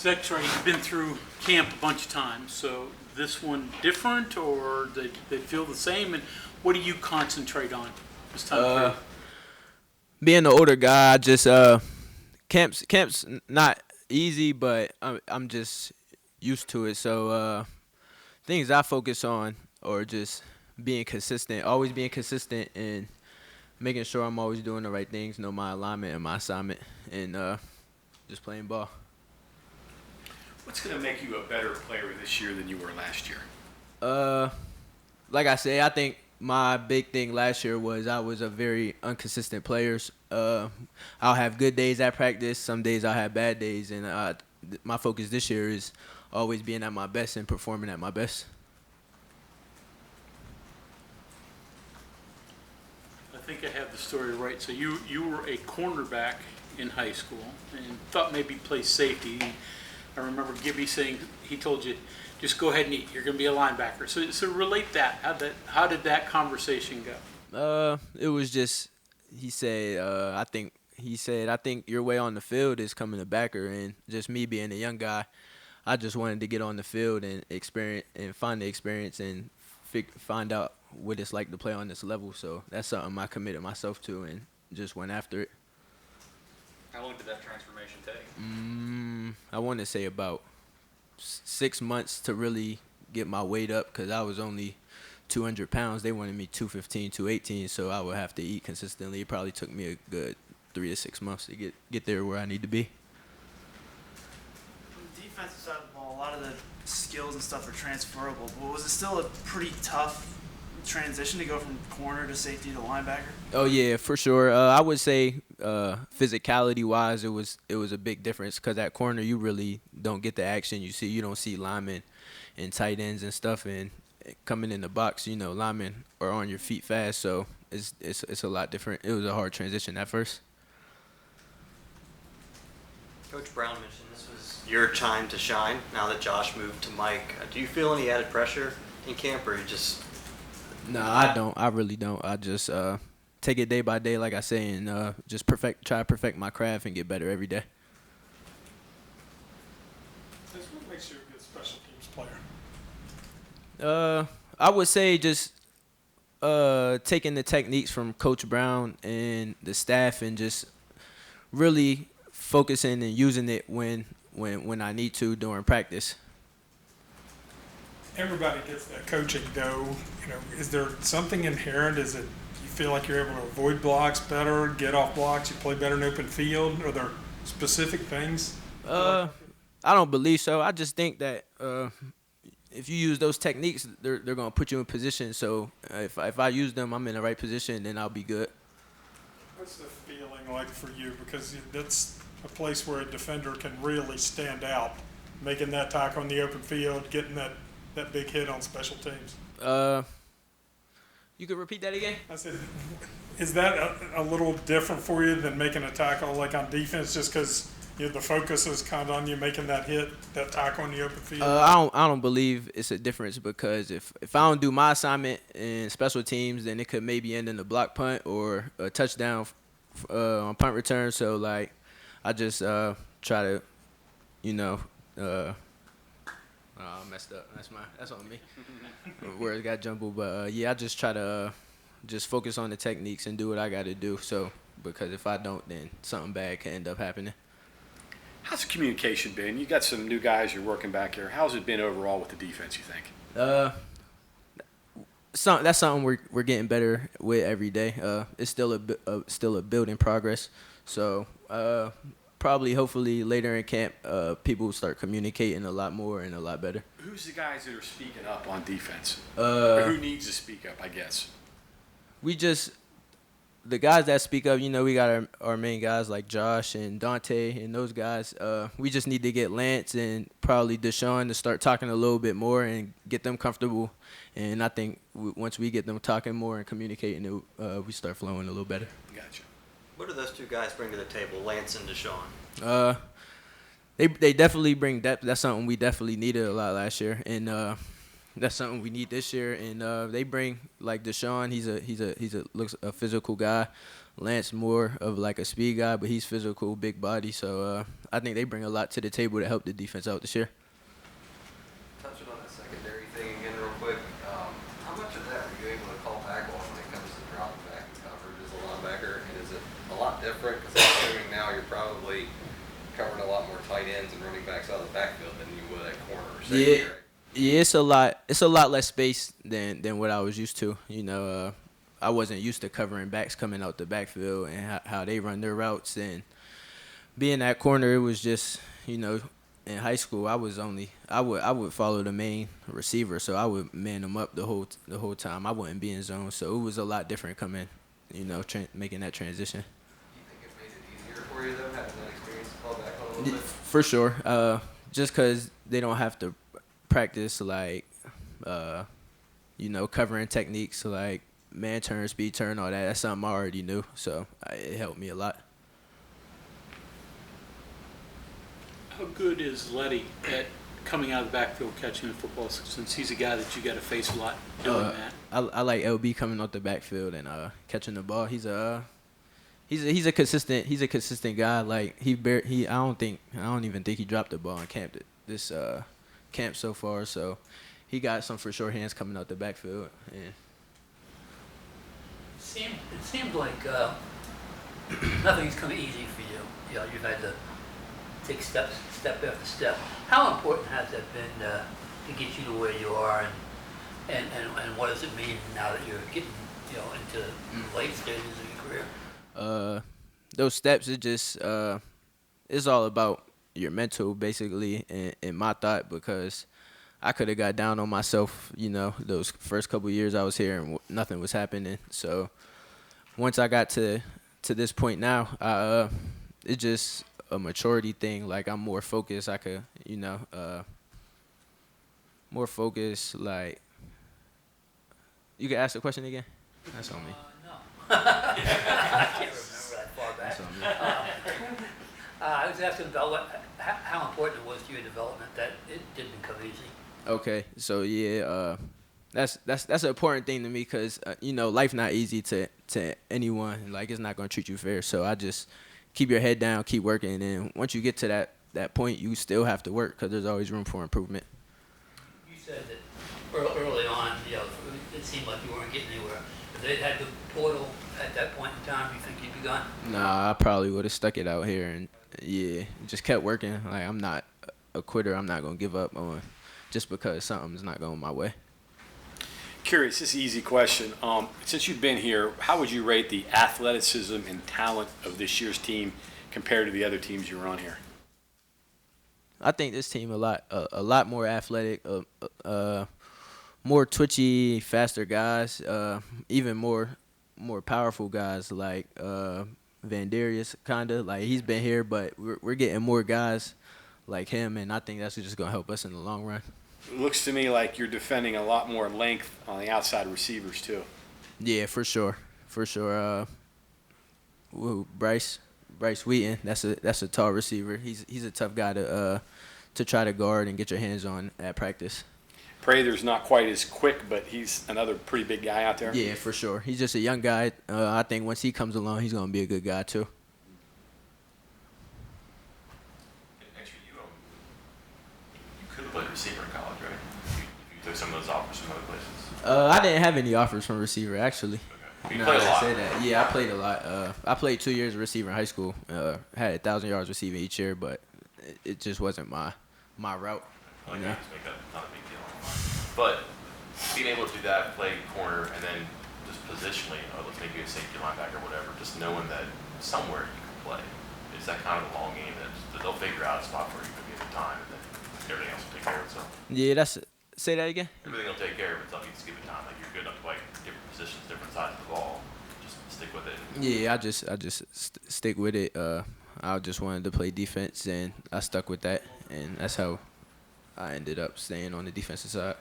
X-Ray, you've been through camp a bunch of times, so this one different or they feel the same? And what do you concentrate on this time through? Being the older guy, I just camp's not easy, but I'm just used to it. So things I focus on are just being consistent, always being consistent, and making sure I'm always doing the right things, know my alignment and my assignment, and just playing ball. What's going to make you a better player this year than you were last year? Like I say, I think my big thing last year was I was a very inconsistent player. I'll have good days at practice. Some days I'll have bad days. And my focus this year is always being at my best and performing at my best. I think I have the story right. So you were a cornerback in high school and thought maybe play safety. I remember Gibby saying he told you, just go ahead and eat. You're going to be a linebacker. So relate that. How did that conversation go? It was just he said I think your way on the field is coming to backer, and just me being a young guy, I just wanted to get on the field and experience and find the experience and find out what it's like to play on this level. So that's something I committed myself to and just went after it. How long did that transformation take? I want to say about 6 months to really get my weight up because I was only 200 pounds. They wanted me 215, 218, so I would have to eat consistently. It probably took me a good 3 to 6 months to get there where I need to be. On the defensive side of the ball, a lot of the skills and stuff are transferable, but was it still a pretty tough transition to go from corner to safety to linebacker? Oh yeah, for sure. I would say physicality-wise, it was a big difference because at corner you really don't get the action. You don't see linemen and tight ends and stuff, and coming in the box, linemen are on your feet fast, so it's a lot different. It was a hard transition at first. Coach Brown mentioned this was your time to shine now that Josh moved to Mike. Do you feel any added pressure in camp, or you just? No, I don't. I really don't. I just take it day by day, like I say, and just try to perfect my craft and get better every day. What makes you a good special teams player? I would say just taking the techniques from Coach Brown and the staff and just really focusing and using it when I need to during practice. Everybody gets that coaching go. Is there something inherent? Is it you feel like you're able to avoid blocks better, get off blocks, you play better in open field? Are there specific things? I don't believe so. I just think that if you use those techniques, they're gonna put you in position. So if I use them, I'm in the right position, then I'll be good. What's the feeling like for you? Because that's a place where a defender can really stand out, making that tackle in the open field, getting that big hit on special teams. You could repeat that again? I said, is that a little different for you than making a tackle like on defense, just because the focus is kind of on you making that hit, that tackle in the open field? I don't believe it's a difference because if I don't do my assignment in special teams, then it could maybe end in a block punt or a touchdown on punt return. So I just try to, I messed up. That's on me. Words got jumbled, but I just try to just focus on the techniques and do what I got to do. So because if I don't, then something bad can end up happening. How's the communication been? You got some new guys you're working back here. How's it been overall with the defense, you think? That's something we're getting better with every day. It's still a building progress. So probably, hopefully, later in camp, people will start communicating a lot more and a lot better. Who's the guys that are speaking up on defense? Or who needs to speak up, I guess? The guys that speak up, we got our main guys like Josh and Dante and those guys. We just need to get Lance and probably Deshaun to start talking a little bit more and get them comfortable. And I think once we get them talking more and communicating, we start flowing a little better. Gotcha. What do those two guys bring to the table, Lance and Deshaun? They definitely bring depth. That's something we definitely needed a lot last year, and that's something we need this year. And they bring like Deshaun. He's looks a physical guy. Lance more of like a speed guy, but he's physical, big body. So I think they bring a lot to the table to help the defense out this year. Touching on that secondary thing again real quick, how much of that were you able to call back on when it comes to dropping back in coverage as a linebacker? And is it a lot different? Because I'm assuming now you're probably covering a lot more tight ends and running backs out of the backfield than you would at corner or secondary. Yeah, it's a lot less space than what I was used to. You know, I wasn't used to covering backs coming out the backfield and how they run their routes. And being at corner, it was just, you know, in high school I would follow the main receiver, so I would man them up the whole time. I wouldn't be in zone, so it was a lot different coming, you know, making that transition. Do you think it made it easier for you though, having that experience to fall back on a little bit? For sure, just because they don't have to practice like, you know, covering techniques like man turn, speed turn, all that. That's something I already knew, so it helped me a lot. How good is Letty at coming out of the backfield catching the football, since he's a guy that you got to face a lot doing that? I like LB coming out the backfield and catching the ball. He's a consistent guy. Like I don't even think he dropped the ball in camp this camp so far. So he got some for sure hands coming out the backfield. Yeah. It seemed like nothing's come easy for you. You know, you've had to take step after step. How important has that been to get you to where you are, and what does it mean now that you're getting, you know, into late stages of your career? Those steps, it's all about your mental, basically, in my thought, because I could have got down on myself, you know, those first couple of years I was here and nothing was happening. So once I got to this point now, it's just a maturity thing. Like, I'm more focused. I could, you know, more focused. Like, you can ask the question again? That's on me. No. I can't remember that far back. That's on me. I was asking about how important it was to your development that it didn't come easy. Okay, so yeah, that's an important thing to me, because you know, life not easy to anyone. Like, it's not gonna treat you fair. So I just keep your head down, keep working, and once you get to that point, you still have to work, because there's always room for improvement. You said that early on, you know, it seemed like you weren't getting anywhere. If they'd had the portal at that point in time, you think you'd be gone? Nah, I probably would have stuck it out here and just kept working. Like, I'm not a quitter. I'm not gonna give up on just because something's not going my way. Curious, this is an easy question. Since you've been here, how would you rate the athleticism and talent of this year's team compared to the other teams you were on here? I think this team a lot more athletic, more twitchy, faster guys, even more powerful guys like Van Darius, kinda. Like, he's been here, but we're getting more guys like him, and I think that's just gonna help us in the long run. It looks to me like you're defending a lot more length on the outside receivers too. Yeah, for sure. Bryce Wheaton, that's a tall receiver. He's a tough guy to try to guard and get your hands on at practice. Prather's not quite as quick, but he's another pretty big guy out there. Yeah, for sure. He's just a young guy. I think once he comes along, he's gonna be a good guy too. Actually, you could have played receiver in college, right? If you took some of those offers from other places. I didn't have any offers from receiver, actually. Okay. You Now played a that I lot. say that, yeah, I played a lot. I played 2 years of receiver in high school. Had 1,000 yards receiving each year, but it just wasn't my route. Like, You know? just make that not a big deal. But being able to do that, play corner, and then just positionally, let's make you a safety linebacker, whatever, just knowing that somewhere you can play. Is that kind of a long game that they'll figure out a spot for you at the time, and then everything else will take care of itself? Yeah, say that again. Everything will take care of itself. You just give it time. Like, you're good enough to play different positions, different sides of the ball. Just stick with it. Yeah, I just stick with it. I just wanted to play defense, and I stuck with that, and that's how I ended up staying on the defensive side.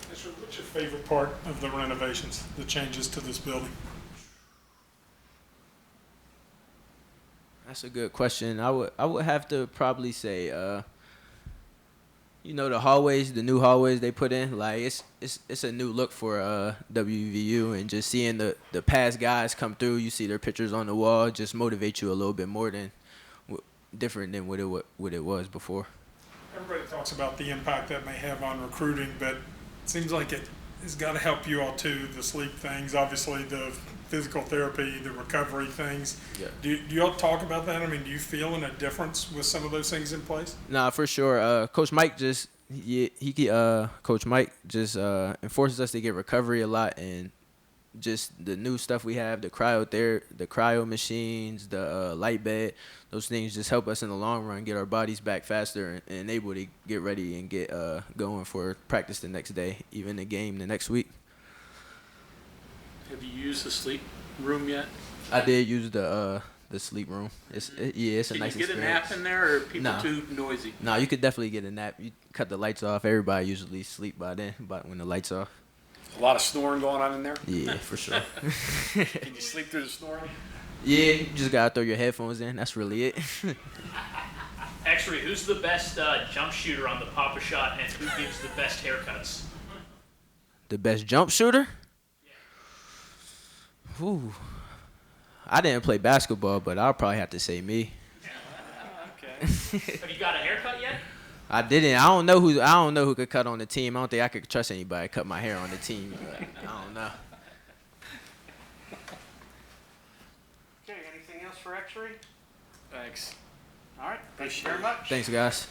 What's your favorite part of the renovations, the changes to this building? That's a good question. I would have to probably say, you know, the hallways, the new hallways they put in, like it's a new look for WVU, and just seeing the past guys come through, you see their pictures on the wall, just motivate you a little bit more than different than what it was before. Everybody talks about the impact that may have on recruiting, but it seems like it has got to help you all too. The sleep things, obviously, the physical therapy, the recovery things. Yeah. Do y'all talk about that? I mean, do you feel a difference with some of those things in place? Nah, for sure. Coach Mike just Coach Mike just enforces us to get recovery a lot, and just the new stuff we have, the cryo machines, the light bed, those things just help us in the long run get our bodies back faster and able to get ready and get going for practice the next day, even the game the next week. Have you used the sleep room yet? I did use the sleep room. It's a nice experience. Can you get a nap in there, or are people too noisy? No, you could definitely get a nap. You cut the lights off. Everybody usually sleep by then, about when the lights off. A lot of snoring going on in there? Yeah, for sure. Can you sleep through the snoring? Yeah, you just gotta throw your headphones in. That's really it. Exree, who's the best jump shooter on the Papa Shot, and who gives the best haircuts? The best jump shooter? Ooh. I didn't play basketball, but I'll probably have to say me. Okay. Have you got a haircut yet? I didn't. I don't know who could cut on the team. I don't think I could trust anybody to cut my hair on the team. But I don't know. Okay, anything else for Exree? Thanks. All right, thank you very much. Thanks, guys.